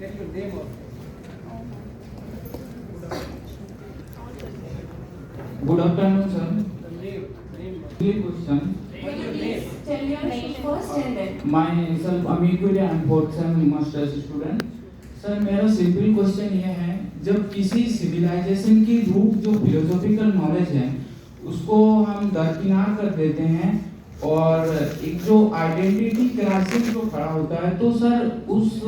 Get your name also. Good afternoon, sir. The name. Three question. What's your name? Tell your name first and then. Myself Amit Gule, I'm fourth sem master's student. Sir मेरा simple question ये है, जब किसी civilisation की root जो philosophical knowledge है उसको हम दरकिनार कर देते हैं और एक जो आइडेंटिटी क्राइसिस जो खड़ा होता है, तो सर उस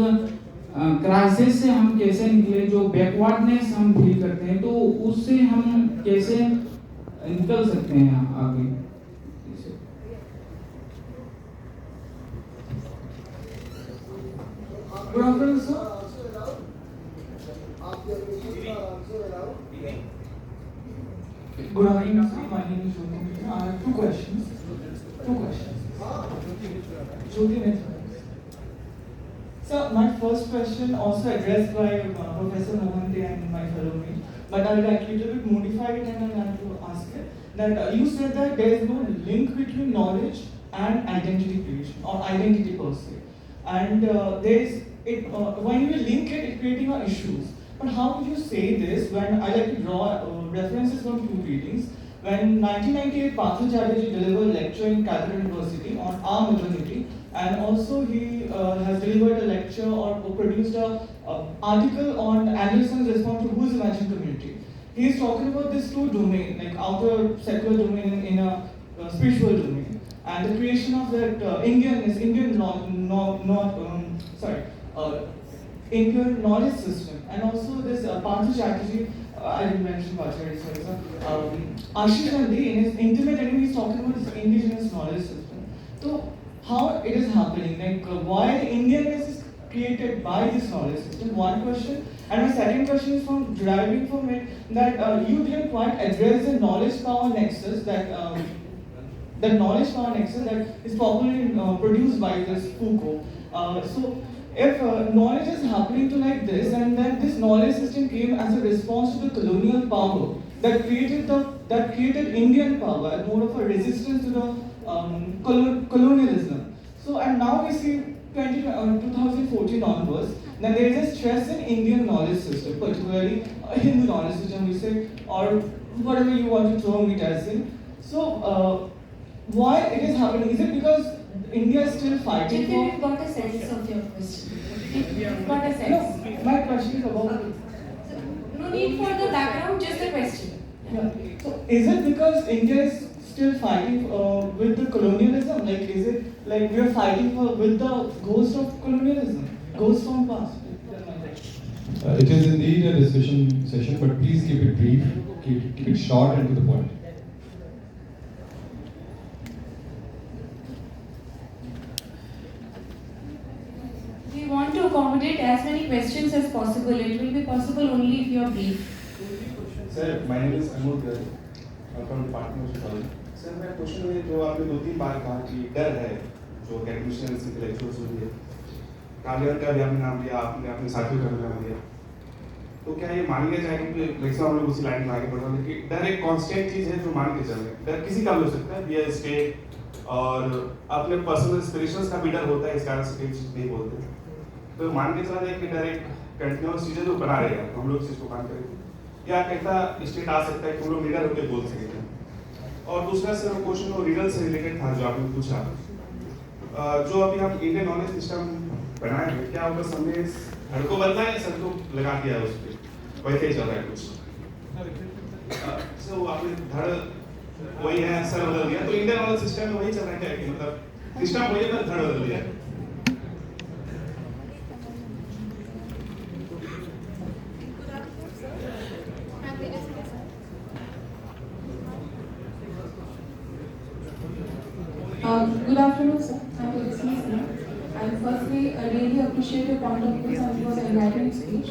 क्राइसिस से हम कैसे निकले? जो बैकवर्डनेस हम फील करते हैं तो उससे हम कैसे निकल सकते हैं आगे? Good afternoon, sir. Good afternoon, sir. My name is Jyoti. I have two questions. Jyoti Mitra. Sir, my first question also addressed by Professor Mohanty and my fellow mate, but I'll like little bit modify it and I'll have to ask it. That you said that there is no link between knowledge and identity creation or identity per se, and there is it when you link it, it creating issues. But how would you say this when I like to draw references from two readings? When 1998 Partha Chatterjee delivered a lecture in Calcutta University on our modernity, and also he has delivered a lecture or produced a article on Anderson's response to Whose Imagined Community. He is talking about this two domain, like outer secular domain in a spiritual domain, and the creation of that Indian knowledge system, and also this Partha Chatterjee. I didn't mention Partha Chatterjee, sorry, sir. Ashish Gandhi, in his intimate enemy, is talking about this indigenous knowledge system. So, how it is happening? Like, why the Indianness is created by this knowledge system? One question. And my second question is from deriving from it that you didn't quite address the knowledge power nexus that the knowledge power nexus that is popularly produced by this Foucault. So, if knowledge is happening to like this, and then this knowledge system came as a response to the colonial power that created Indian power as more of a resistance to the colonialism. So, and now we see 2014 onwards, then there is a stress in Indian knowledge system, particularly Hindu knowledge system, we say, or whatever you want to term it as in. So, why it is happening? Is it because India is still fighting for? We've got a sense of your question. We've got a sense. No, my question is about. No need for the background, just the question. Yeah. So, is it because India is still fighting with the colonialism? Like, is it like we are fighting with the ghost of colonialism, ghost from past? It is indeed a discussion session, but please keep it brief, keep it short and to the point. We want to accommodate as many questions as possible. It will be possible only if you are brief. Sir, my name is Anmol Tiwari. I'm from Department of Sociology. Sir मेरा question है जो आपने 2-3 बार कहा कि डर है जो academicians intellectuals हो रही है, कालियर का भी आपने नाम लिया, आपने अपने साथियों का भी नाम लिया, तो क्या ये मान लिया जाएगा कि लेक्चर हम लोग उसी लाइन में आगे बढ़ रहे हैं कि डर एक कांस्टेंट चीज है जो मान के चल रहे हैं? डर किसी का भी हो सकता है, बी स्टेट और अपने पर्सनल एस्पिरेशंस का भी डर होता है, इस कारण से कई चीज नहीं बोलते, तो मान के चला जाए कि डर एक कंटिन्यूअस चीज है जो बना रहेगा, हम लोग इस चीज को काम करेंगे, या कहता स्टेट आ सकता है कि हम लोग लीडर होकर बोल सकेंगे। और दूसरा सर क्वेश्चन वो रीडल से रिलेटेड था जो आपने पूछा, जो अभी हम इंडियन नॉलेज सिस्टम बनाए हैं, क्या बस हमने धड़ को बदला है, सर को लगा दिया है उस पर, वैसे ही चल रहा है कुछ? सो आपने धड़ वही है, सर बदल दिया, तो इंडियन नॉलेज सिस्टम में वही चल रहा है क्या, कि मतलब सिस्टम वही है, धड़ बदल दिया है? Good afternoon, sir. I'm Elsie Singh. And firstly, I really appreciate your point of view and your enlightening speech.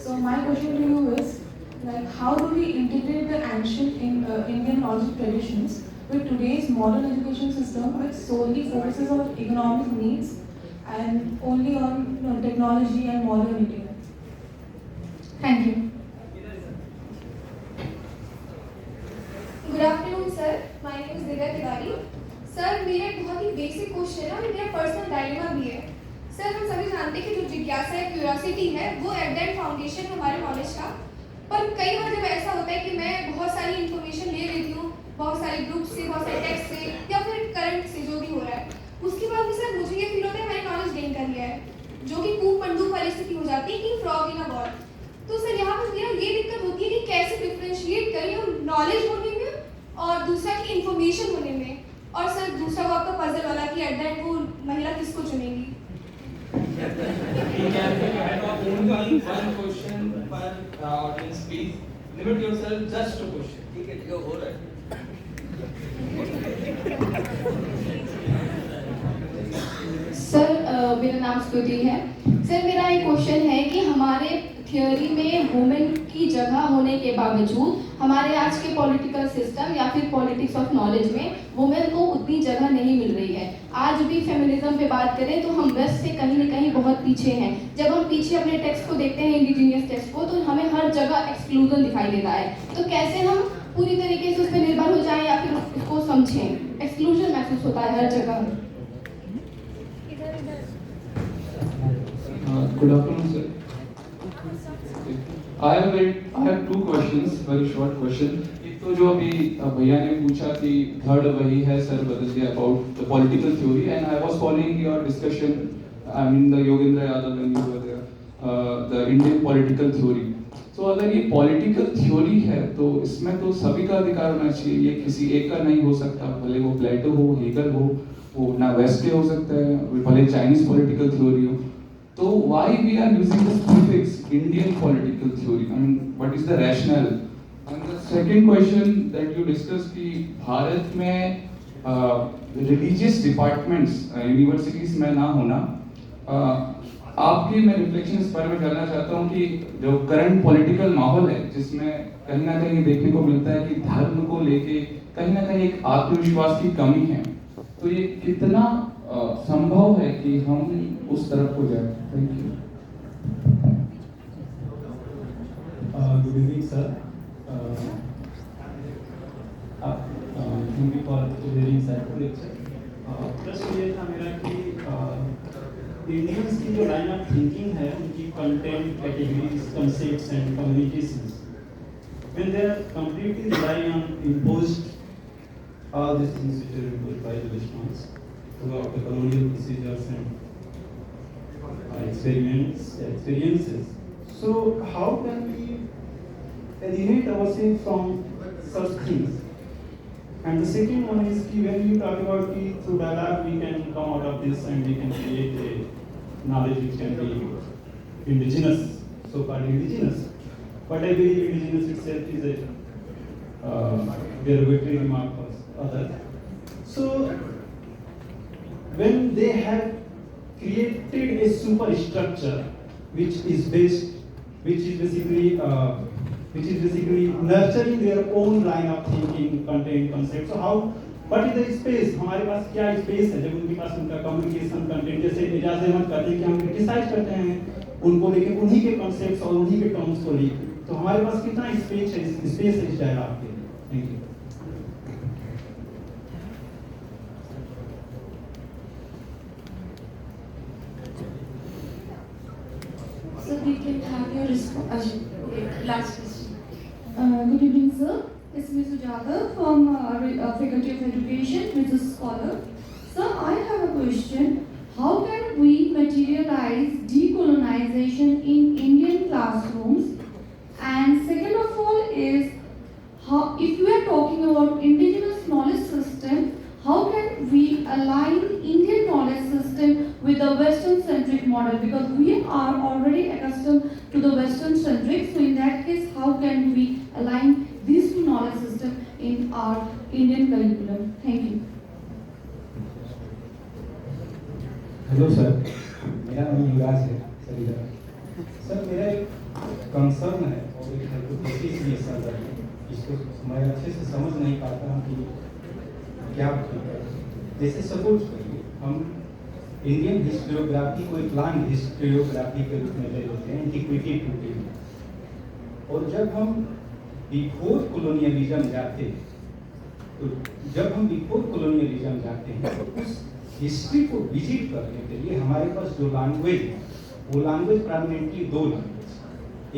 So my question to you is, like, how do we integrate the ancient Indian knowledge traditions with today's modern education system, which solely focuses on economic needs and only on technology and modernity? Thank you. Good afternoon sir, my name is Divya Tiwari. Sir मेरा एक बहुत ही basic question है और मेरा personal dilemma भी है। Sir हम सभी जानते हैं कि जो जिज्ञासा एक क्यूरियोसिटी है वो एट दैट फाउंडेशन हमारे नॉलेज का। पर कई बार जब ऐसा होता है कि मैं बहुत सारी इन्फॉर्मेशन ले लेती हूँ, बहुत सारे ग्रुप से, बहुत सारे टेक्स्ट से या फिर करंट से जो भी हो रहा है, उसके बाद भी सर मुझे ये फील होता है मैंने नॉलेज गेन कर लिया है, जो कि कूप मंडूक वाली स्थिति हो जाती है कि फ्रॉग इन अ बॉल। तो सर यहाँ पर मेरा ये दिक्कत होती है कि कैसे डिफ्रेंशिएट करें हम नॉलेज होने में और दूसरा की इन्फॉर्मेशन होने में, और सर दूसरा वो आपका पजल वाला कि एट दैट वो महिला किसको चुनेगी। Only one question per audience, please. Limit yourself just to question. ठीक है हो रहा है। सर मेरा नाम स्तुति है। सर मेरा एक क्वेश्चन है कि हमारे थियोरी में वुमेन की जगह होने के बावजूद हमारे आज के पॉलिटिकल सिस्टम या फिर पॉलिटिक्स ऑफ नॉलेज में वुमेन को उतनी जगह नहीं मिल रही है। आज भी फेमिनिज्म पे बात करें तो हम वेस्ट से कहीं न कहीं बहुत पीछे हैं। जब हम पीछे अपने टेक्स्ट को देखते हैं, इंडिजीनियस टेक्स्ट को, तो हमें हर जगह एक्सक्लूजन दिखाई देता है। तो कैसे हम पूरी तरीके से उस पर निर्भर हो जाएं या फिर उसको समझें? एक्सक्लूजन महसूस होता है हर जगह। Good afternoon, sir. I have two questions, very short question. एक तो जो अभी भैया ने पूछा कि थर्ड वही है सर बदल दिया about the political theory, and I was following your discussion. I mean the Yogendra Yadav when you were there, the Indian political theory. So अगर ये political theory है तो इसमें तो सभी का अधिकार होना चाहिए, ये किसी एक का नहीं हो सकता, भले वो प्लेटो हो, हेगल हो, वो ना वेस्ट के हो सकता है, भले चाइनीज political theory हो। So why we are using this prefix Indian political theory? I mean, what is the rationale? And the second question that you discussed कि भारत में religious departments universities में ना होना, आपके मैं रिफ्लेक्शन इस बारे में करना चाहता हूँ कि जो करंट पॉलिटिकल माहौल है जिसमें कहीं ना कहीं देखने को मिलता है कि धर्म को लेके कहीं ना कहीं एक आत्मविश्वास की कमी है, तो ये कितना संभव है कि हम उस तरफ को जाए? Thank you. Good evening sir, thank you for very insightful lecture. प्रश्न ये था मेरा कि इंडियंस की जो लाइन ऑफ थिंकिंग है, उनकी content, categories, concepts and communications, when they are completely relying on imposed all these things which are imposed by the Westerners throughout the colonial procedures and experiences. So how can we alienate ourselves from such things? And the second one is कि when you talk about कि through dialogue we can come out of this and we can create a knowledge which can be indigenous, so-called indigenous. But I believe indigenous itself is a derogatory remark for others. So when they have created a superstructure which is basically nurturing their own line of thinking, content, concept. So how? What is the space? हमारे पास क्या space है जब उनके पास उनका communication content, जैसे एजाज अहमद कहते हैं कि हम criticize करते हैं उनको लेके, उन्हीं के concepts और उन्हीं के terms को लेके, तो हमारे पास कितना space है इस dialogue के? Thank you. So we can have your response. Last question. Good evening, sir. It's Ms. Ujada from Faculty of Education, Mrs. Scholar. Sir, I have a question. How can we materialize decolonization in Indian classrooms? And second of all is, how, if we are talking about indigenous knowledge system, how can we align Indian knowledge system with the Western-centric model? Because we are already accustomed to the Western-centric, so in that case, how can we align these two knowledge systems in our Indian curriculum? Thank you. Hello sir, मेरा नाम युवराज है sir. मेरा एक concern है और एक hypothesis ये sir, इसको मैं अच्छे से समझ नहीं पाता हूँ कि क्या है। जैसे सपोज करिए हम इंडियन हिस्टोरियोग्राफी को एक लॉन्ग हिस्टोरियोग्राफी के रूप में ले लेते हैं, एंटीक्विटी टू डेट, और जब हम बिफोर कॉलोनियलिज्म जाते हैं, तो जब हम बिफोर कॉलोनियलिज्म जाते हैं तो उस हिस्ट्री को विजिट करने के लिए हमारे पास जो लैंग्वेज है वो लैंग्वेज प्रेडोमिनेंटली दो लैंग्वेज,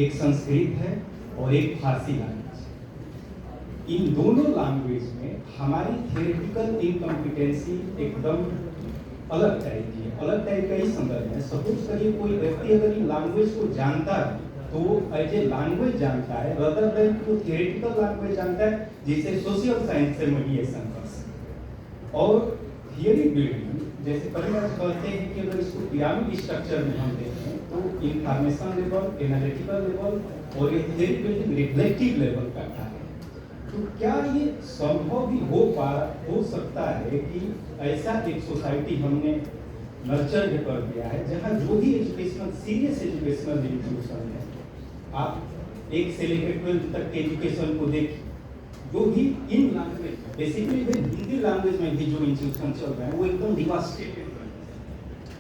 एक संस्कृत है और एक फारसी लैंग्वेज। इन दोनों लैंग्वेज में हमारी थियोरेटिकल इनकम्पिटेंसी एकदम अलग टाइप की है। अलग टाइप का ही संदर्भ है। सपोज करिए कोई व्यक्ति अगर इन लैंग्वेज को जानता है तो वो एज ए लैंग्वेज जानता है, रदर देन वो थियोरेटिकल लैंग्वेज जानता है जिसे सोशल साइंस से मीडिएशन कर सकते। और थियरी बिल्डिंग जैसे परिणाम कहते हैं कि अगर इसको पिरामिड स्ट्रक्चर में हम देखें तो इंफॉर्मेशन लेवल, एनालिटिकल लेवल और ये थियरी बिल्डिंग रिफ्लेक्टिव लेवल का है। तो क्या ये संभव भी हो सकता है कि ऐसा एक सोसाइटी हमने नर्चर कर दिया है जहां जो भी एजुकेशनल सीरियस एजुकेशनल इंस्टीट्यूशन है, आप 1 से लेकर 12 तक के एजुकेशन को देखिए, जो भी in language basically Hindi language में भी जो इंस्टीट्यूशन चल रहे हैं वो एकदम डिवास्टेटेड।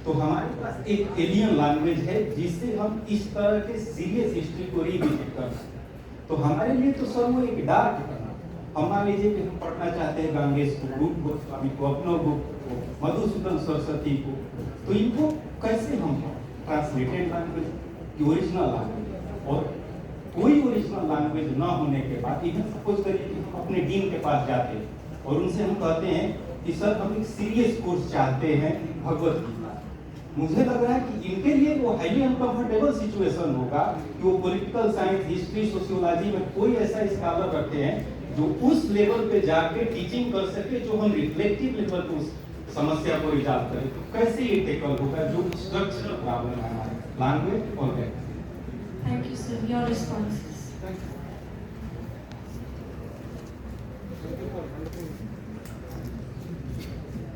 तो हमारे पास एक एलियन लैंग्वेज है जिससे हम इस तरह के सीरियस हिस्ट्री को रिविजिट कर सकते हैं। तो हमारे लिए तो सर वो एक डार्क करना। हम मान लीजिए कि हम पढ़ना चाहते हैं गांगेस को, रूप गोस्वामी को, अपनो बुक को, मधुसूदन सरस्वती को, तो इनको कैसे हम ट्रांसलेटेड लैंग्वेज की ओरिजिनल लैंग्वेज और कोई ओरिजिनल लैंग्वेज ना होने के बाद इवन सपोज करिए कि हम अपने डीन के पास जाते हैं और उनसे हम कहते हैं कि सर हम एक सीरियस कोर्स चाहते हैं भगवत गीता। मुझे लग रहा है कि इनके लिए वो हाईली अनकंफर्टेबल सिचुएशन होगा कि वो पॉलिटिकल साइंस, हिस्ट्री, सोशियोलॉजी में कोई ऐसा स्कॉलर रखते हैं जो उस लेवल पे जाके टीचिंग कर सके जो हम रिफ्लेक्टिव लेवल पे उस समस्या को रिजॉल्व करें। तो कैसे ये टेकल होगा जो स्ट्रक्चरल प्रॉब्लम है हमारे लैंग्वेज और language. Thank you, sir. Your responses.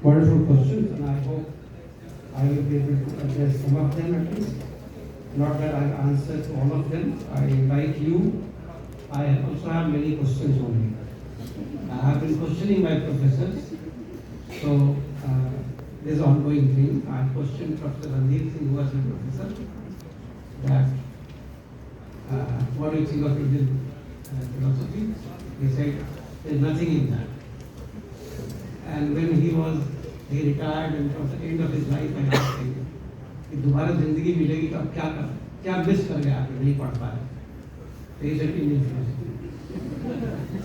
Wonderful questions, and I hope I will be able to address some of them at least. Not that I've answered all of them. I invite you. I also have many questions only. I have been questioning my professors, so this is an ongoing thing. I questioned Professor Randeep Singh, who was my professor, that what do you think of Indian philosophy? He said, there's nothing in that. And when he retired and from the end of his life, I asked him, कि दोबारा जिंदगी मिलेगी तो अब क्या miss कर गया आपने नहीं पढ़ पाया? तो he said Indian philosophy.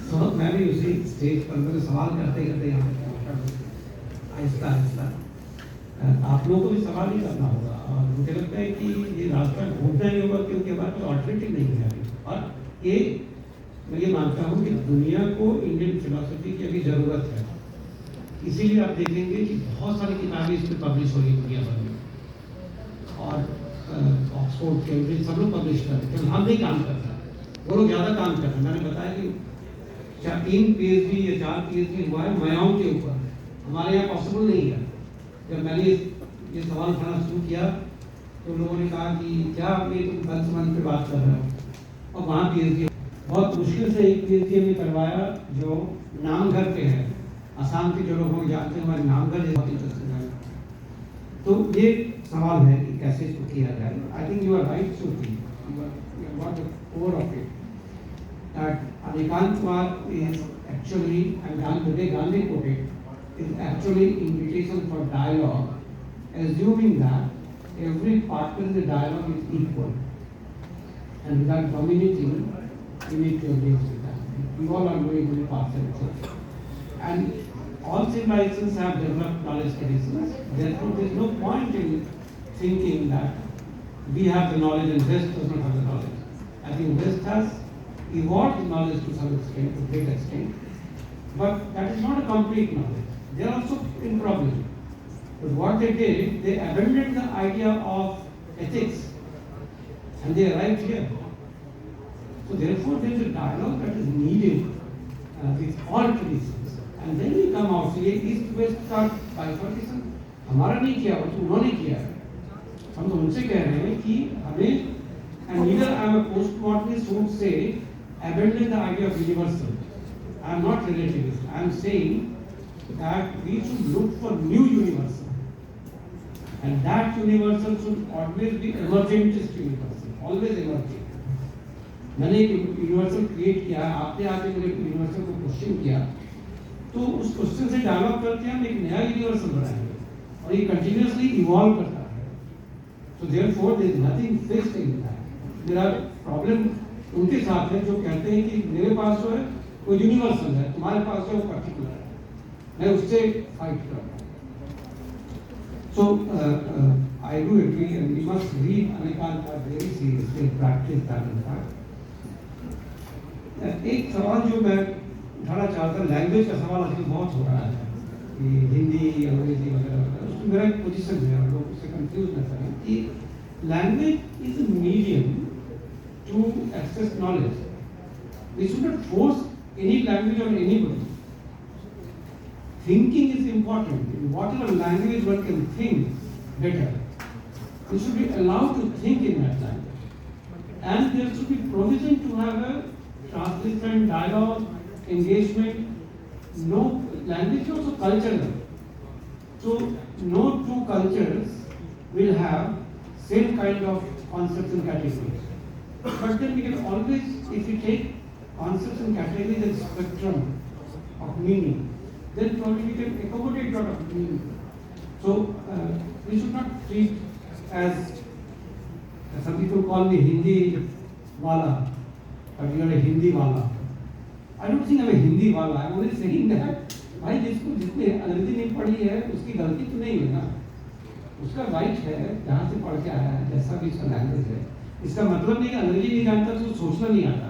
So मैं भी उसी स्टेज पर मेरे सवाल करते करते यहाँ पे पहुँचा, आहिस्ता आहिस्ता आप लोगों को भी सवाल ही करना होगा। और मुझे लगता है कि ये रास्ता ढूंढना ही होगा क्योंकि हमारे पास ऑल्टरनेटिव नहीं है अभी। और एक मैं ये मानता हूँ कि दुनिया को इंडियन फिलोसफी की अभी ज़रूरत है। इसीलिए आप देखेंगे कि बहुत सारी किताबें इस पर पब्लिश हो रही दुनिया भर में, और ऑक्सफोर्ड, कैम्ब्रिज सब लोग पब्लिश कर रहे हैं। हम नहीं काम करता, वो लोग ज़्यादा काम कर रहे हैं। मैंने बताया कि 3 PhD या 4 PhD हुआ है मायाओं के ऊपर, हमारे यहाँ पॉसिबल नहीं है। जब मैंने ये सवाल उठाना शुरू किया तो लोगों ने कहा कि क्या ये तुम फलसफा पे बात कर रहे हो, और वहाँ PhD बहुत मुश्किल से एक PhD हमने करवाया जो नामघर पे है। आसाम के जो लोग होंगे जानते हैं हमारे नामघर बहुत इंटरेस्टिंग है। तो ये सवाल है कि कैसे इसको किया जाए। I think you are right Supri, you are the core of it, that एकांतवाद is actually, and Gandhi put it, is actually invitation for dialogue, assuming that every partner in the dialogue is equal, and without dominating, you need to engage with that. We all are going to pass it, and all civilizations have developed knowledge traditions. Therefore, there is no point in thinking that we have the knowledge and West does not have the knowledge. I think West has evolved knowledge to some extent, to great extent, but that is not a complete knowledge. They are also in problem. But what they did, they abandoned the idea of ethics and they arrived here. So therefore there is a dialogue that is needed with all traditions. And then we come out, see, East-West का bifurcation हमारा नहीं किया, वो तो उन्होंने किया है। हम तो उनसे कह रहे हैं कि हमें, and neither I am a postmodernist who would say abandon the idea of universal. I am not relativist. I am saying that we should look for new universal, and that universal should always be emergentist universal, always emerging. मैंने एक universal create किया, आपने आके मेरे universal को question किया, तो उस क्वेश्चन से डायलॉग करके हम एक नया यूनिवर्सल बनाएंगे और ये कंटिन्यूअसली इवॉल्व करता है। So therefore there is nothing fixed in that. मेरा प्रॉब्लम उनके साथ है जो कहते हैं कि मेरे पास जो है वो यूनिवर्सल है, तुम्हारे पास जो है वो पर्टिकुलर है, मैं उससे फाइट कर रहा हूँ. So I do agree and we must read Anikanta very seriously and practice that in fact. एक सवाल जो मैं उठाना चाहता हूँ, लैंग्वेज का सवाल आजकल बहुत हो रहा है कि हिंदी अंग्रेजी वगैरह वगैरह, उसमें मेरा एक पोजीशन है, लोग उससे कंफ्यूज न करें कि language is a medium to access knowledge. We should not force any language on anybody. Thinking is important. In whatever language one can think better. We should be allowed to think in that language. And there should be provision to have a translation, dialogue, engagement. No language is also cultural. So no two cultures will have same kind of concepts and categories. But then we can always, if we take concepts and categories and spectrum of meaning, then probably we can accommodate a lot of meaning. So we should not treat as some people call me Hindi wala, but you are a Hindi wala. I don't think I'm a Hindi wala. I'm only saying that भाई जिसने अंग्रेजी नहीं पढ़ी है उसकी गलती तो नहीं है ना, उसका राइट है जहाँ से पढ़ के आया है, जैसा भी उसका लैंग्वेज है. इसका मतलब नहीं कि अंग्रेजी नहीं जानता तो सोचना नहीं आता.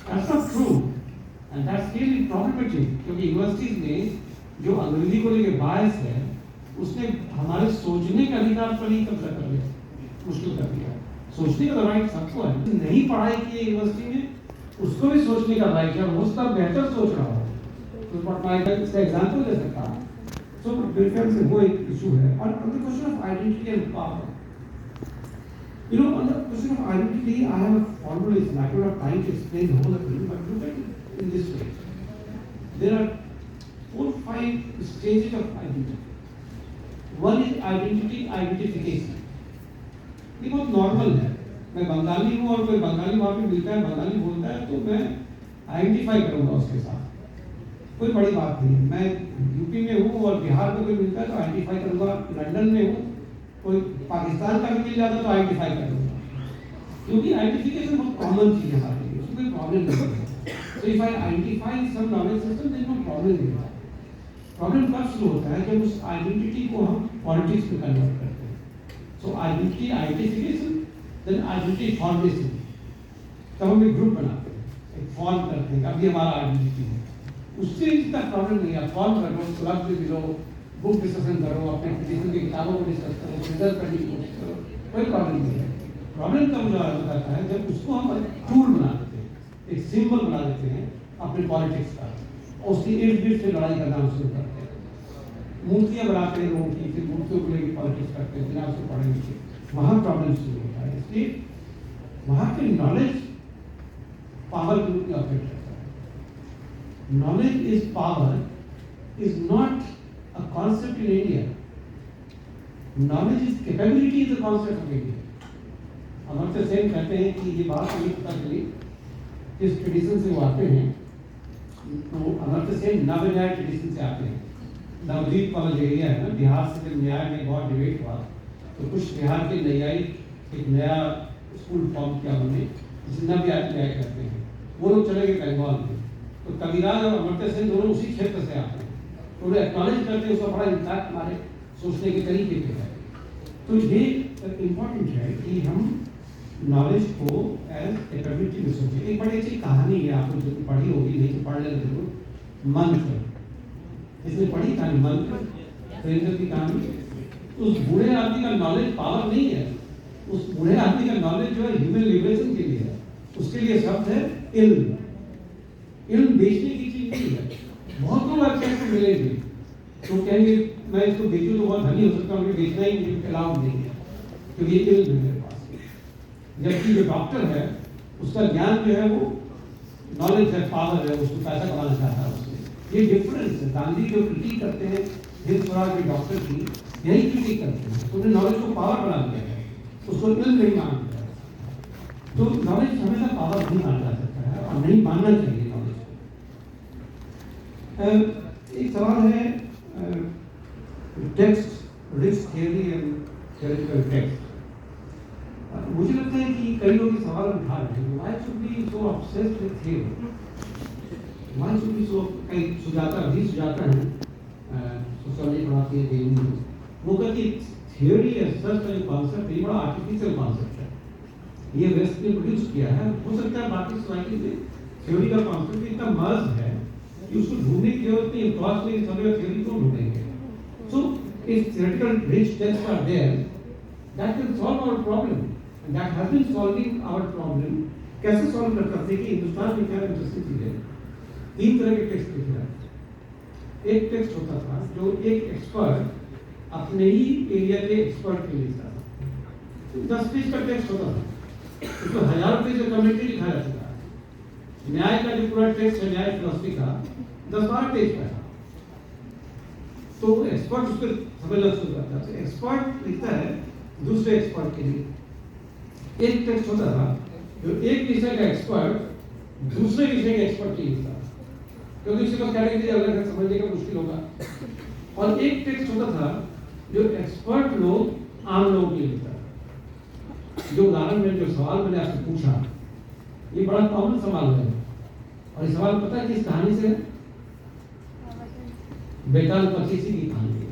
That's not true and that's really problematic, क्योंकि यूनिवर्सिटीज में जो अंग्रेजी को लेके बायस है उसने हमारे सोचने के अधिकार पर ही कब्जा कर लिया, मुश्किल कर दिया. सोचने का राइट सबको है, नहीं पढ़ाई की है यूनिवर्सिटी में उसको भी सोचने का राइट है, वो उसका बेहतर सोच रहा हो. तो मैं इसका एग्जांपल दे सकता हूँ. सो बेफिक्र से वो एक इशू है. और on the question of identity and power, you know, on the question of identity, I have a formulation. I don't have time to explain the whole thing, but look at it in this way. There are 4 or 5 stages of identity. One is identity identification. ये बहुत normal है. मैं बंगाली हूँ और कोई बंगाली वहाँ पे मिलता है, बंगाली बोलता है, तो मैं आइडेंटिफाई करूँगा उसके साथ, कोई बड़ी बात नहीं. मैं यूपी में हूँ और बिहार में कोई मिलता है तो आइडेंटिफाई करूँगा. लंदन में हूँ, कोई पाकिस्तान का भी मिल जाता तो आइडेंटिफाई करूँगा, क्योंकि आइडेंटिफिकेशन बहुत कॉमन चीज़ है हमारे लिए, उसमें कोई प्रॉब्लम नहीं है. So if I identify some knowledge system there is no problem नहीं है. प्रॉब्लम कब शुरू होता है जब उस आइडेंटिटी को हम पॉलिटिक्स में कन्वर्ट करते हैं. So identity identification, then identity formation. तब हम एक ग्रुप बनाते हैं, एक फॉर्म करते हैं, अभी हमारा आइडेंटिटी है. उससे इतना प्रॉब्लम नहीं है. फॉर्म करो, क्लब में मिलो, बुक डिस्कशन करो, अपने फिजिकल की किताबों को डिस्कस करो, रिसर्च करने की कोशिश करो, कोई प्रॉब्लम नहीं है. प्रॉब्लम तब आता है जब उसको हम टूल बना देते हैं, एक सिंबल बना देते हैं अपने पॉलिटिक्स का, और उसकी इर्द गिर्द से लड़ाई करना शुरू करते हैं. मूर्तियाँ बनाते हैं लोगों की, फिर मूर्तियों को लेकर पॉलिटिक्स करते हैं बिना उसको पढ़े लिखे. वहाँ प्रॉब्लम शुरू होता है. इसलिए वहाँ के नॉलेज पावर के रूप में ऑपरेट करता है. Knowledge is power is not a concept in India. Knowledge is capability is the concept of India. Amartya Sen कहते हैं कि ये बात मुझे पता चली किस ट्रेडिशन से वो आते हैं. तो अमर्त्य सेन नवन्याय ट्रेडिशन से आते हैं. नवद्वीप वाला जो एरिया है ना, बिहार से जब न्याय में बहुत डिबेट हुआ तो कुछ बिहार के न्यायिक एक नया स्कूल फॉर्म किया उन्होंने, जिसे नवन्याय कहते हैं. वो लोग चले गए बंगाल में. तो कबीराज और अमर्त्य सेन दोनों उसी क्षेत्र से आते हैं. तो एक्नॉलेज करते हैं, उसका बड़ा इम्पैक्ट हमारे सोचने के तरीके पे है. तो ये इम्पोर्टेंट है कि हम नॉलेज को एज कैपेबिलिटी में सोचें. एक बड़ी अच्छी कहानी है, आपने जो पढ़ी होगी, नहीं तो पढ़ लेना जरूर. मंत्र, इसने पढ़ी कहानी मंत्र, प्रेमचंद की कहानी. उस बूढ़े आदमी का नॉलेज पावर नहीं है. उस बूढ़े आदमी का नॉलेज जो है ह्यूमन लिबरेशन के लिए है. उसके लिए शब्द है इल्म. इल्म बेचने की चीज नहीं है. बहुत लोग अच्छे से मिलेंगे तो कहेंगे मैं इसको बेचूं तो बहुत धनी हो सकता हूँ, बेचना ही मुझे अलाउड नहीं है क्योंकि ये इल्म है मेरे पास. जबकि जो डॉक्टर है उसका ज्ञान जो है वो नॉलेज है, पावर है, उसको पैसा कमाना चाहता है उससे. ये डिफरेंस है. गांधी जो क्रिटिक करते हैं हिंद स्वराज के डॉक्टर की, यही क्रिटिक करते हैं. तो उन्हें नॉलेज को पावर बना दिया है, उसको इल्म नहीं मानते हैं. तो नॉलेज हमेशा पावर नहीं माना जा सकता है और नहीं मानना चाहिए. एक सवाल है text, risk theory and theoretical text. मुझे लगता है कि कई लोग ये सवाल उठा रहे हैं, why should we so obsessed with theory? Why should we so, कई सुजाता है सोशोलॉजी पढ़ाती है देवी में, वो कहती थियोरी एज सच का जो कॉन्सेप्ट है बड़ा आर्टिफिशियल कॉन्सेप्ट है, ये वेस्ट ने प्रोड्यूस किया है। हो सकता है बाकी सोसाइटी में थ्योरी का कॉन्सेप्ट इतना मर्ज है कि उसको ढूंढने की जरूरत नहीं, कॉस्ट में सब थ्योरी को ढूंढेंगे। So if theoretical rich text are there that can solve our problem and that has been solving our problem. कैसे सॉल्व कर सकते हैं कि हिंदुस्तान में क्या इंटरेस्टिंग चीज है, 3 तरह के टेक्स्ट लिखे जाते हैं। एक टेक्स्ट होता था जो एक एक्सपर्ट अपने ही एरिया के एक्सपर्ट के लिए लिखता था, 10 पेज का टेक्स्ट होता था, उसमें हजारों पेज का कमेंट्री लिखा जाता था। न्याय का जो पूरा टेक्स्ट है, न्याय फिलॉसफी का 10-12 पेज का था, तो एक्सपर्ट उस पर समझना शुरू करता है। एक्सपर्ट लिखता है दूसरे एक्सपर्ट के लिए। एक टेक्स्ट होता था जो एक विषय का एक्सपर्ट दूसरे विषय के एक्सपर्ट के लिए लिखता था, क्योंकि उसके पास कैटेगरी अलग है, समझने का मुश्किल होगा। और एक टेक्स्ट होता था जो एक्सपर्ट लोग आम लोगों के लिए लिखता था। जो उदाहरण में जो सवाल मैंने आपसे पूछा, ये बड़ा कॉमन सवाल है, और ये सवाल पता है किस कहानी से है? बेताल पचीसी की कहानी है।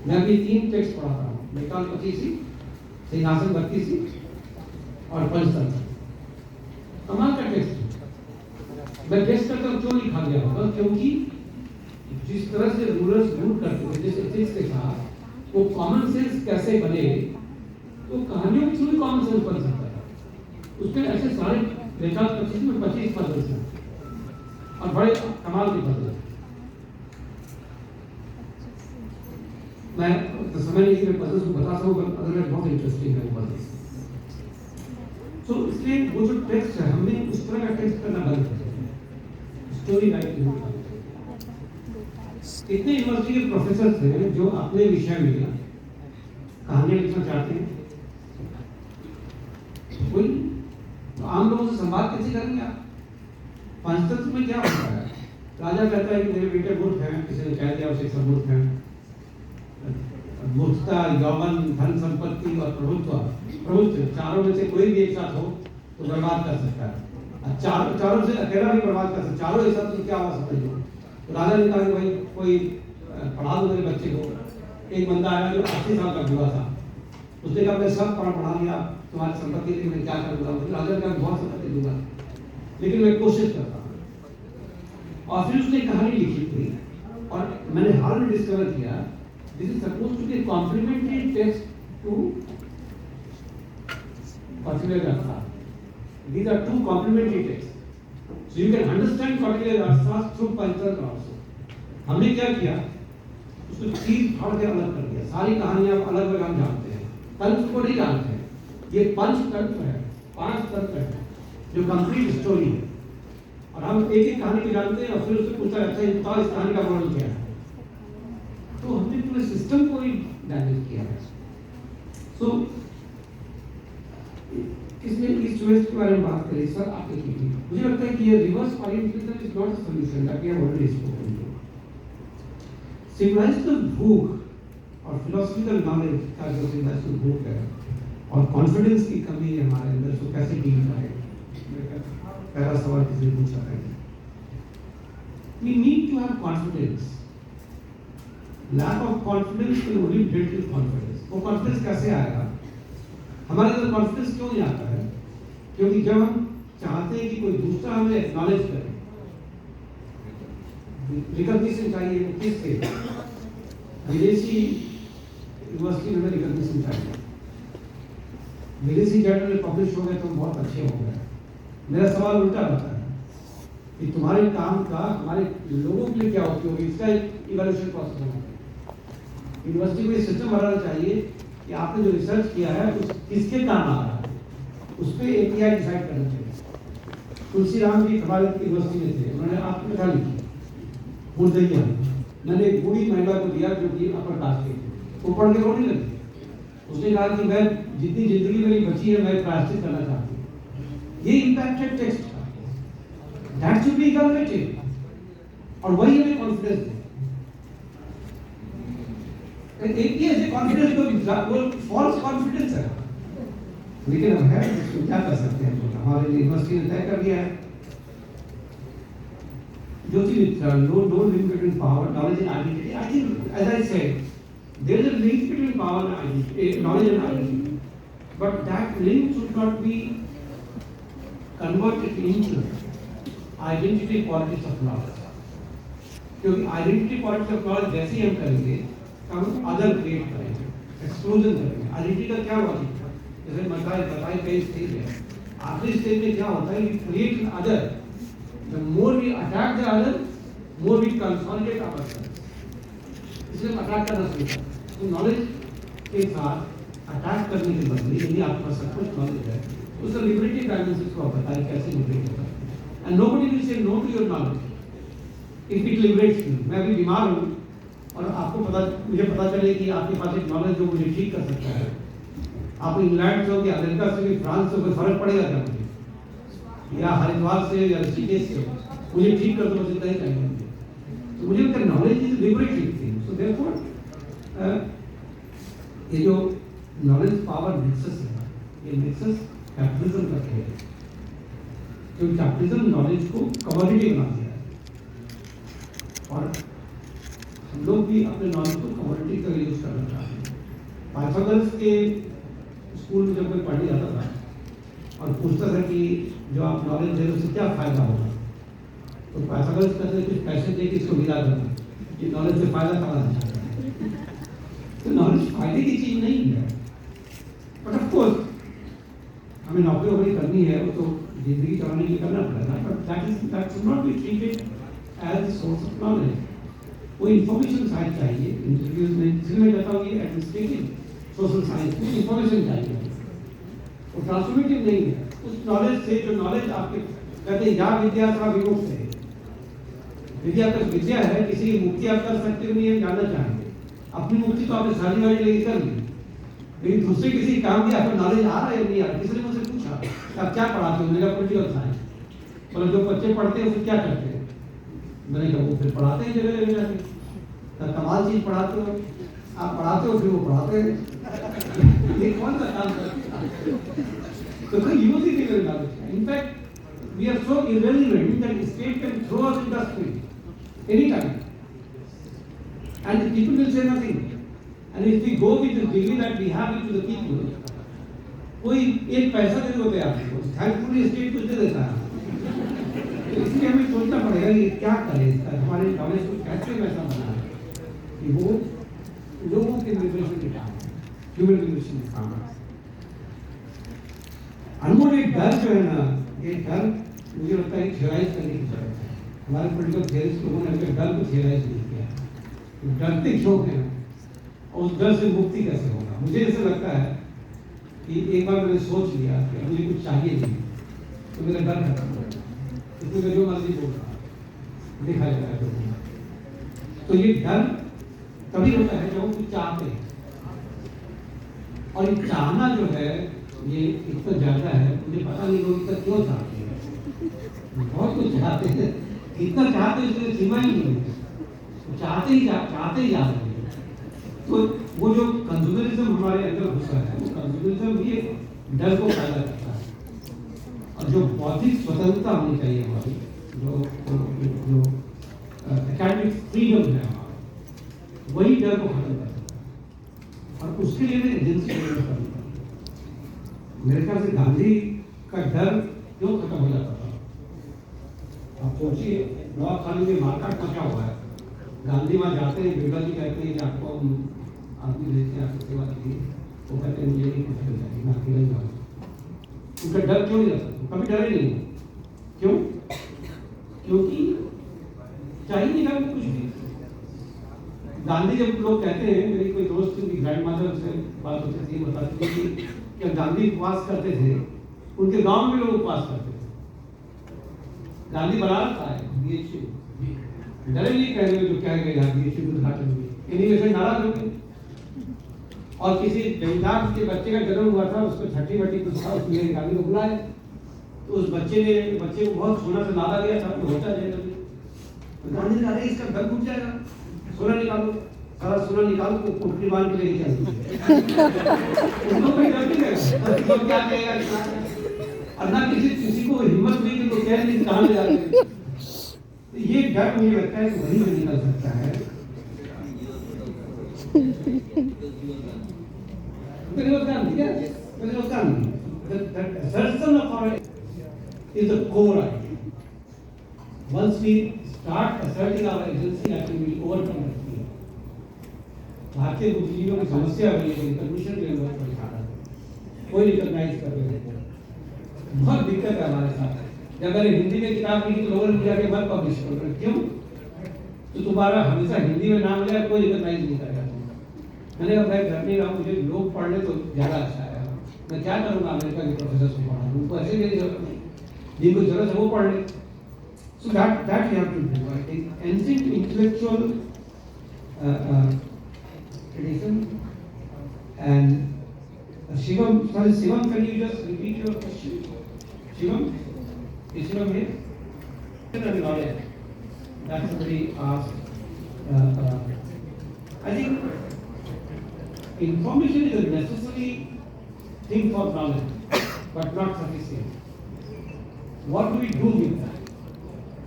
मैं अभी 3 टेक्स्ट पढ़ाता हूँ, बेताल पचीसी, सिंहासन बत्तीसी और पंचतंत्र। कमाल का टेक्स्ट है। मैं गेस करता हूँ क्यों लिखा गया होगा, क्योंकि जिस तरह से रूलर्स रूल करते थे, जिस एथिक्स के साथ, वो कॉमन सेंस कैसे बने, तो कहानियों के थ्रू कॉमन सेंस बन सकता था। उसमें ऐसे सारे बेताल पचीसी में 25 पजल्स हैं और बड़े कमाल के पजल। मैं तो समय नहीं कि मैं पजल्स को बता सकूं, अगर बहुत इंटरेस्टिंग है वो पजल्स। तो इसलिए वो जो टेक्स्ट है, हमने उस तरह का टेक्स्ट करना बंद कर दिया। स्टोरी राइटिंग इतने यूनिवर्सिटी के प्रोफेसर थे जो अपने विषय में कहानियां लिखना चाहते हैं, कोई तो आम लोगों से संवाद कैसे करेंगे आप? पंचतंत्र में क्या होता है? राजा कहता है कि मेरे बेटे मूर्ख हैं, किसी ने कह दिया उसे सब मूर्ख हैं। मूर्खता, यौवन, धन संपत्ति और प्रभुत्व चारों में से कोई भी एक साथ हो तो बर्बाद कर सकता है। चारों से अकेला भी बर्बाद कर सकता है। चारों एक साथ तो क्या हुआ समझ लो। तो राजा ने कहा कि भाई कोई पढ़ा दो मेरे बच्चे को। एक बंदा आया जो 80 साल का बुआ था, उसने कहा मैं सब पढ़ा लिया, तुम्हारी संपत्ति के मैं क्या करूँगा? राजा का बहुत संपत्ति दूंगा, लेकिन मैं कोशिश करता हूँ। और फिर उसने कहानी लिखी थी, और मैंने हाल में डिस्कवर किया this is supposed to be a complementary text to Kautilya Artha. These are two complementary texts, so you can understand Kautilya Artha through Panchtantra also. हमने क्या किया, उसको चीज फाड़ के अलग कर दिया। सारी कहानियां अलग अलग हम जानते हैं, तंत्र को नहीं जानते हैं। ये पंचतंत्र है, 5 तंत्र है जो कंप्लीट स्टोरी है, और हम एक एक कहानी को जानते हैं और फिर उससे पूछा जाता है बताओ इस कहानी का वर्णन क्या है। तो हमने पूरे सिस्टम को ही डैमेज किया है। सो इसलिए इस वेस्ट के बारे में बात करें सर, आप देखिए, मुझे लगता है कि ये reverse orientation is not a solution that we have already spoken to. Civilization भूख और फिलोसॉफिकल नॉलेज का जो सिविलाइजेशन भूख है और कॉन्फिडेंस की कमी है हमारे अंदर, उसको कैसे डील करें? पहला सवाल किसी ने पूछा है। We need to have confidence. Lack of confidence can only build with confidence. वो कॉन्फिडेंस कैसे आएगा? हमारे अंदर कॉन्फिडेंस क्यों नहीं आता है? क्योंकि जब हम चाहते हैं कि कोई दूसरा हमें एक्नॉलेज करे, रिकॉग्निशन चाहिए, वो किससे? विदेशी यूनिवर्सिटी में रिकॉग्निशन चाहिए। विदेशी जर्नल में पब्लिश हो गए तो बहुत अच्छे हो गए। मेरा सवाल उल्टा रहता है कि तुम्हारे काम का हमारे लोगों के लिए क्या उपयोग है? इसका एक इवैल्यूएशन प्रोसेस होना चाहिए। यूनिवर्सिटी में सिस्टम बनाना चाहिए कि आपने जो रिसर्च किया है उस किसके काम आ रहा है, उस पर एपीआई डिसाइड करना चाहिए। तुलसीराम भी हमारे यूनिवर्सिटी में थे, उन्होंने आत्मकथा लिखी मुर्दैया। मैंने एक बूढ़ी महिला को दिया जो कि अपर कास्ट की थी, वो पढ़ के रोने लगी। उसने कहा कि मैं जितनी जिंदगी मेरी बची है मैं प्रायश्चित करना चाहती हूँ। ये इम्पैक्टेड टेक्स्ट था, दैट शुड बी इवैल्यूएटेड, और वही हमें कॉन्फिडेंस दे। एक ही ऐसे कॉन्फिडेंस को वो फॉल्स कॉन्फिडेंस है। लेकिन अब है उसको क्या कर सकते हैं, हमारे यूनिवर्सिटी ने तय कर दिया है no link between power, knowledge and identity. I think, as I said, there is a link between power and identity, knowledge and identity. But that link should not be converted into identity politics of knowledge. क्योंकि identity politics of knowledge जैसे ही हम करेंगे, हम other create करेंगे, exclusion करेंगे. Identity का क्या logic है? जैसे बताई कई स्टेज है. आखिरी स्टेज में क्या होता है? Create an other. The more we attack the other, more we consolidate ourselves. इसलिए हम अटैक करना शुरू करते हैं. तो नॉलेज के साथ अटैक करने के बदले यदि आपके पास सब कुछ नॉलेज है, तो उसका लिबरेटिव डायमेंशन को आप बताइए कैसे लिबरेट होगा. And nobody will say no to your knowledge if it liberates you. मैं अभी बीमार हूँ और आपको मुझे पता चले कि आपके पास एक नॉलेज जो मुझे ठीक कर सकता है. आप इंग्लैंड से हो कि अमेरिका से भी फ्रांस से कोई फर्क पड़ेगा क्या मुझे, या हरिद्वार से या ऋषिकेश से मुझे ठीक कर दो, मुझे नहीं चाहिए. तो मुझे लगता है knowledge is liberating thing. So therefore ये जो नॉलेज पावर नेक्सस है, ये नेक्सस कैपिटलिज्म का खेल है. तो कैपिटलिज्म नॉलेज को कमोडिटी बना दिया है और हम लोग भी अपने नॉलेज को कमोडिटी का यूज करना चाहते हैं. पाइथागोरस के स्कूल में जब कोई पढ़ने जाता था और पूछता था कि जो आप नॉलेज दे रहे हो उससे क्या फायदा होगा, तो पाइथागोरस कहते कुछ पैसे दे के इसको विदा करना, कि नॉलेज से फायदा कमाना चाहता है. तो नॉलेज फायदे की चीज नहीं है. बट ऑफ कोर्स हमें नौकरी वोकरी करनी है, वो तो जिंदगी चलाने के लिए करना पड़ेगा. But that should not be treated as source of knowledge. वो इंफॉर्मेशन साइंस चाहिए इंटरव्यूज में. इसलिए मैं कहता हूँ कि एडमिनिस्ट्रेटिव सोशल साइंस में इंफॉर्मेशन चाहिए, वो ट्रांसफॉर्मेटिव नहीं है. उस नॉलेज से जो नॉलेज आपके कहते हैं या विद्या थोड़ा विमुक्त है. विद्या तक विद्या है, किसी की मुक्ति आप कर सकते हो नहीं है, जानना चाहेंगे. अपनी मुक्ति तो आपने सारी वाली लेके कर ली, लेकिन दूसरे किसी काम की आपको नॉलेज आ रहा है नहीं आ रहा. किसी ने मुझसे पूछा कि आप क्या पढ़ाते हो, मेरा पॉलिटिकल साइंस. मतलब जो बच्चे पढ़ते हैं फिर क्या करते हैं, मैंने कहा वो फिर पढ़ाते हैं जगह जगह जाके. कमाल चीज पढ़ाते हो आप, पढ़ाते हो फिर वो पढ़ाते हैं. ये कौन सा काम करते हैं? तो कोई यूज ही नहीं करेगा. In fact we are so irrelevant that state can throw us in the street anytime and the people will say nothing. And if we go with the degree that we have to the people, कोई एक पैसा दे दो तैयार नहीं. Thankfully state कुछ दे देता है. तो इसलिए हमें सोचना पड़ेगा कि क्या करें, हमारे नॉलेज को कैसे वैसा बनाए कि वो लोगों के लिबरेशन के काम, ह्यूमन लिबरेशन के काम. अनमोल एक डर जो है ना, ये डर मुझे लगता है थियराइज करने की जरूरत है. हमारे पॉलिटिकल थियरिस्ट लोगों ने अपने डर को थियराइज नहीं किया. डरते क्यों हैं और उस डर से मुक्ति कैसे होगा. मुझे ऐसा लगता है कि एक बार मैंने सोच लिया कि मुझे कुछ चाहिए नहीं तो मेरा डर खत्म हो गया. इसलिए मैं जो मर्जी बोल रहा देखा जाएगा जो. तो ये डर तभी होता है जब हम कुछ चाहते हैं, और ये चाहना जो है ये इतना ज्यादा है, मुझे पता नहीं लोग इतना क्यों चाहते हैं. बहुत कुछ चाहते हैं, इतना चाहते हैं इसलिए सीमा ही नहीं है. चाहते ही जा रहे हैं. तो वो जो कंज्यूमरिज्म हमारे अंदर घुसा है, वो कंज्यूमरिज्म भी एक डर को पैदा करता है. और जो बौद्धिक स्वतंत्रता होनी चाहिए हमारी, जो एकेडमिक फ्रीडम है हमारा, वही डर को खत्म करता है. और उसके लिए एजेंसी करनी पड़ती. मेरे ख्याल से गांधी का डर क्यों खत्म हो जाता था. आप सोचिए नवाखाली में मारकाट मचा हुआ है. गांधी वहाँ जाते हैं, बिरला जी कहते हैं कि आपको आदमी भेजते हैं आपको सेवा के लिए. वो कहते हैं मुझे नहीं कुछ कर जाएगी, मैं अकेला ही जाऊँ. उनका डर क्यों नहीं रहता, कभी डरे नहीं. क्यों? क्योंकि चाहिए नहीं था कुछ भी. गांधी जब लोग कहते हैं, मेरी कोई दोस्त की ग्रैंड मदर से बात होती थी, बताती थी कि जब गांधी उपवास करते थे उनके गांव में लोग उपवास करते थे. गांधी बना रखा है बीएचयू, डरे नहीं कह रहे जो कह गए बीएचयू को उद्घाटन में, एनिमेशन नाराज हो गए. और किसी जमींदार के बच्चे का जन्म हुआ था, उसको छठी वट्टी कुछ था, उसने गांधी को बुलाया. तो उस बच्चे को बहुत सोना से लादा गया था, तो होता जाएगा. तो गांधी ने कहा इसका घर घूम जाएगा, सोना निकालो. सारा सोना निकालो तो कुटरी बांध के लेके चल. उसको कोई डर नहीं लगा तो क्या कहेगा, और ना किसी को हिम्मत हुई कि तो कह नहीं कहाँ ले जाते। ये डर मुझे लगता है कि वहीं से निकल सकता है। बेरोजगार नहीं क्या, बेरोजगार नहीं। The assertion of our is the core idea. Once we start asserting our agency, I think we will overcome that fear. भारतीय बुद्धिजीवियों की समस्या है कि कमीशन के बहुत परेशान है, कोई रिकॉग्नाइज कर रहे हैं, बहुत दिक्कत है हमारे साथ। जब मैंने हिंदी में किताब लिखी तो लोगों ने जाके मत पब्लिश कर रहे, क्यों? तो तुम्हारा हमेशा हिंदी में नाम लिया, कोई रिकॉग्नाइज नहीं करेगा। मैंने कहा मैं घर में रहा, मुझे लोग पढ़ ले तो ज़्यादा अच्छा है। मैं क्या करूँगा अमेरिका के प्रोफेसर को पढ़ा, उनको ऐसे मेरी जरूरत नहीं, जिनको जरूरत है वो पढ़ ले। So that you have to do. I think ancient intellectual tradition and Shivam, sorry Shivam, can you just repeat your question? Shivam, is Shivam here? Knowledge. That's somebody asked. I think information is a necessary thing for knowledge, but not sufficient. What do we do with that?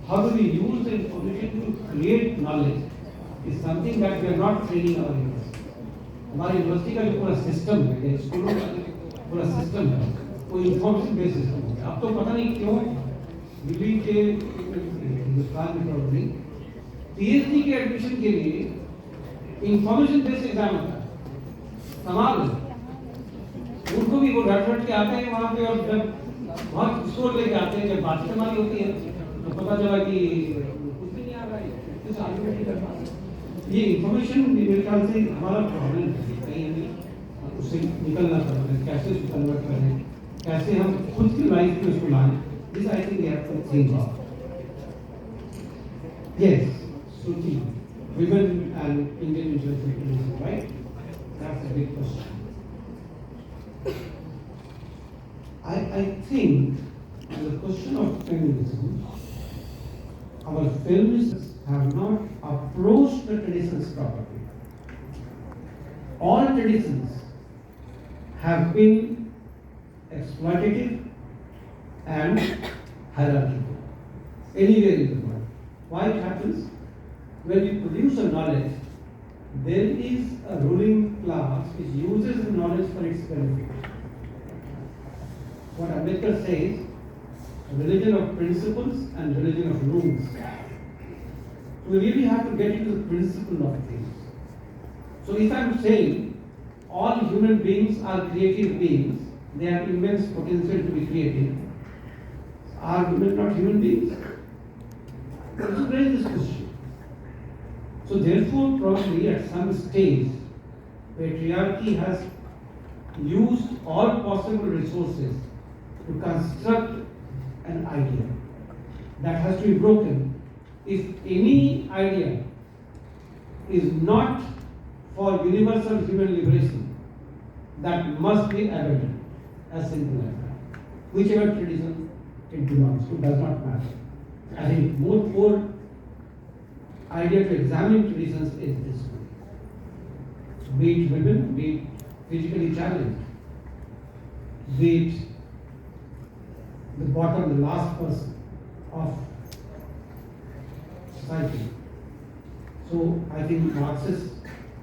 How do we use the information to create knowledge is something that we are not training our university. हमारी university का जो पूरा system है, स्कूलों का पूरा system है, वो इंफॉर्मेशन बेस्ड सिस्टम हो गया। अब तो पता नहीं क्यों दिल्ली के हिंदुस्तान में प्रॉब्लम पीएचडी के एडमिशन के लिए इंफॉर्मेशन बेस्ड एग्जाम होता है। कमाल है, उनको भी वो रट के आते हैं वहाँ पे, और जब बहुत स्कोर लेके आते हैं, जब बातचीत हमारी होती है तो पता चला कि कुछ भी नहीं आ रहा है, कुछ आगे नहीं कर पा रहे। ये इंफॉर्मेशन मेरे ख्याल से हमारा प्रॉब्लम है, कहीं हमें उससे निकलना पड़ता है, कैसे उसको कन्वर्ट करें, कैसे हम खुद की लाइफ में उसको लाएं। This I think we have to think of. Yes, Shruti, women and individual feminism, right? That's a big question. I think on the question of feminism, our feminists have not approached the traditions properly. All traditions have been exploitative and hierarchical, anywhere in the world. Why it happens? When you produce a knowledge, there is a ruling class which uses the knowledge for its benefit. What Ambedkar says, religion of principles and religion of rules. So we really have to get into the principle of things. So if I am saying all human beings are creative beings, they have immense potential to be creative, are women not human beings? So raise this question. So therefore, probably at some stage, patriarchy has used all possible resources to construct an idea that has to be broken. If any idea is not for universal human liberation, that must be abandoned, as simple as that. Whichever tradition it belongs to does not matter. I think more idea to examine traditions is this one. Be it women, be it physically challenged, be it the bottom, the last person of society. So I think Marxists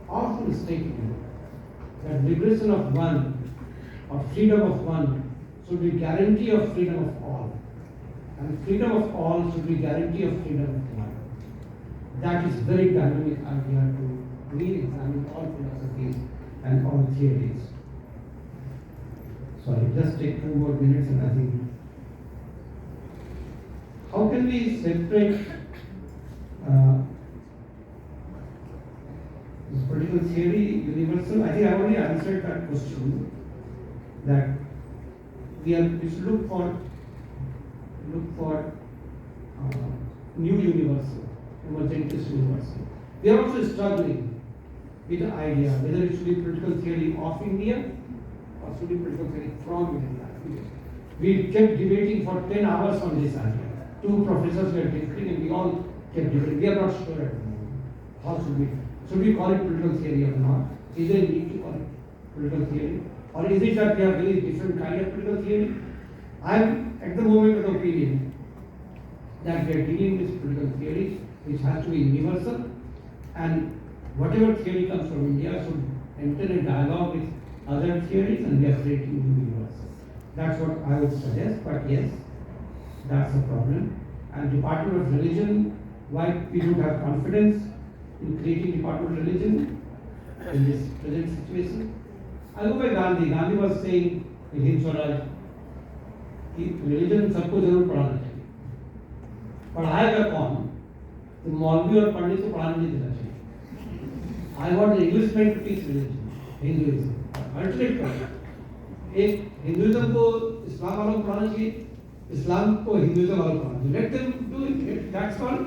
often stated that liberation of one, or freedom of one, should be guarantee of freedom of all. And freedom of all should be guarantee of freedom of one. That is very dynamic idea to re-examine all philosophies and all theories. Sorry, just take 2 more minutes and I think. How can we separate this political theory universal? I think I already answered that question. That we should look for new universal, emergentist universal. We are also struggling with the idea whether it should be political theory of India or should be political theory from India. We kept debating for 10 hours on this idea. 2 professors were debating and we all kept debating. We are not sure at the moment. How should we call it political theory or not? Is there a need to call it political theory? Or is it that we have very different kind of critical theory? I am at the moment of the opinion that we are dealing with critical theory which has to be universal, and whatever theory comes from India should enter a dialogue with other theories, and we are creating new universes. That's what I would suggest, but yes, that's a problem. And Department of Religion, why we don't have confidence in creating Department of Religion in this present situation? I'll go by Gandhi. Gandhi was saying in Hind Swaraj कि religion सबको जरूर पढ़ाना चाहिए. पढ़ाएगा कौन? तो मौलवी और पंडित को पढ़ाने नहीं देना चाहिए. I want the Englishman to teach religion, Hinduism. Alternate पढ़ाना. एक हिंदुइज्म को इस्लाम वालों को पढ़ाना चाहिए, इस्लाम को हिंदुइज्म वालों को पढ़ाना चाहिए. Let them do it. That's called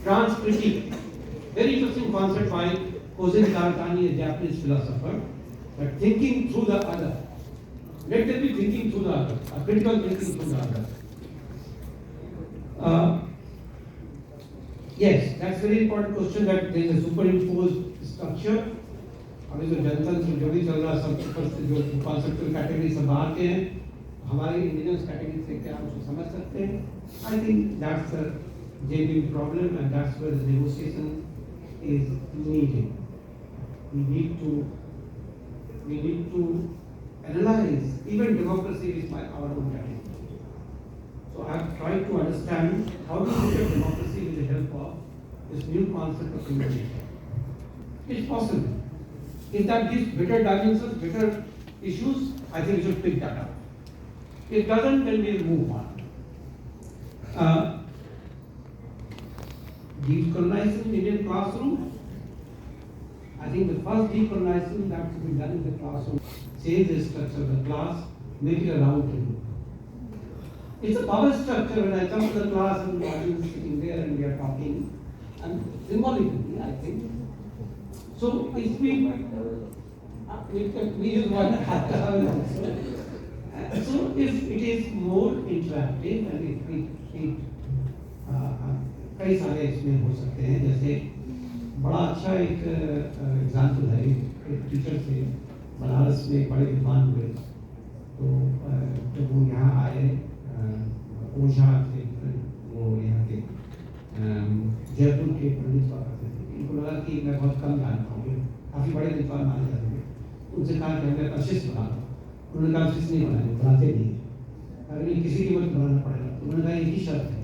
trans-critique. Very interesting concept by Kozin Karatani, a Japanese philosopher. But thinking through the other. Let them be thinking through the other, a critical thinking through the other. Yes, that's very important question that there is a superimposed structure. अभी जो जनतंत्र जो भी चल रहा है सब ऊपर से जो कॉन्सेप्चुअल कैटेगरी सब बाहर के हैं, हमारी इंडिजिनस कैटेगरी से क्या हम उसको समझ सकते हैं? I think that's a genuine problem, and that's where the negotiation is needed. We need to analyze even democracy is our own category. So I've tried to understand how to look at democracy with the help of this new concept of human nature. It's possible. If that gives better dimensions, better issues, I think we should pick that up. If it doesn't, then we'll move on. Decolonizing Indian classroom. I think the first decolonizing that should be done in the classroom. Change the structure of the class, make it a round table. It's a power structure. When I come to the class and the audience is sitting there and we are talking, and symbolically, I think. So it's been, we use one. So if it is more interactive and if it कई सारे इसमें हो सकते हैं, जैसे बड़ा अच्छा एक एग्जाम्पल है, एक टीचर से बनारस में बड़े विद्वान हुए, तो जब वो यहाँ आए, ओझा थे वो यहाँ के जयपुर के पंडित हुआ करते थे, इनको लगा कि मैं बहुत कम जानता हूँ, काफ़ी बड़े विद्वान माने जाते थे. उनसे कहा कि हमें अशिष्ट बना दो. उन्होंने कहा अशिष्ट नहीं बनाने, बनाते नहीं, अगर किसी कीमत बनाना पड़ेगा. उन्होंने कहा एक ही शर्त है,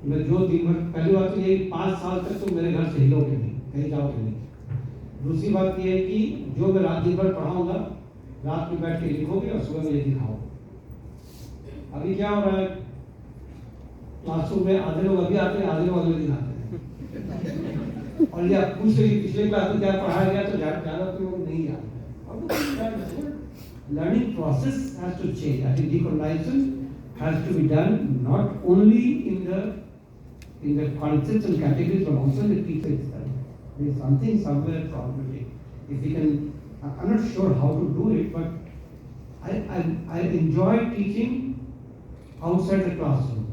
मैं जो दिन भर, पहली बात तो ये 5 साल तक तो मेरे घर से हिलोगे नहीं, कहीं जाओगे नहीं. दूसरी बात ये है कि जो मैं रात दिन भर पढ़ाऊंगा, रात में बैठ के लिखोगे और सुबह मुझे दिखाओगे. अभी क्या हो रहा है, क्लासरूम में आधे लोग अभी आते हैं, आधे लोग अगले दिन आते हैं, और ये आप पूछ रहे पिछले क्लास में क्या पढ़ाया गया, तो ज़्यादा तो लोग नहीं आते. Learning process has to change. I think decolonization has to be done not only in the concepts and categories, but also in the teacher itself. There is something somewhere problematic. If we can, I'm not sure how to do it, but I enjoy teaching outside the classroom.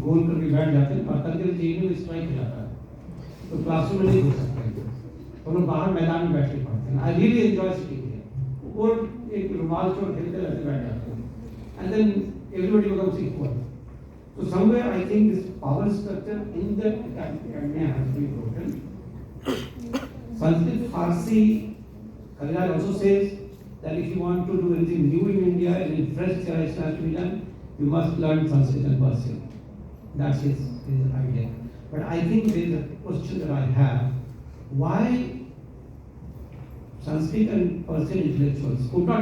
गोल करके बैठ जाते हैं, पतंजलि जी में strike हो जाता है, तो classroom में नहीं हो सकता है, तो लोग बाहर मैदान में बैठ के पढ़ते हैं. I really enjoy sitting here. और एक रुमाल छोड़ खेलते रहते बैठ जाते हैं, and then everybody becomes equal. So somewhere I think this power structure in the academia has to be broken. Sanskrit Farsi, Kaviraj also says that if you want to do anything new in India, any fresh generation has to be done, you must learn Sanskrit and Persian. That's his idea. But I think there is a question that I have: why Sanskrit and Persian intellectuals could not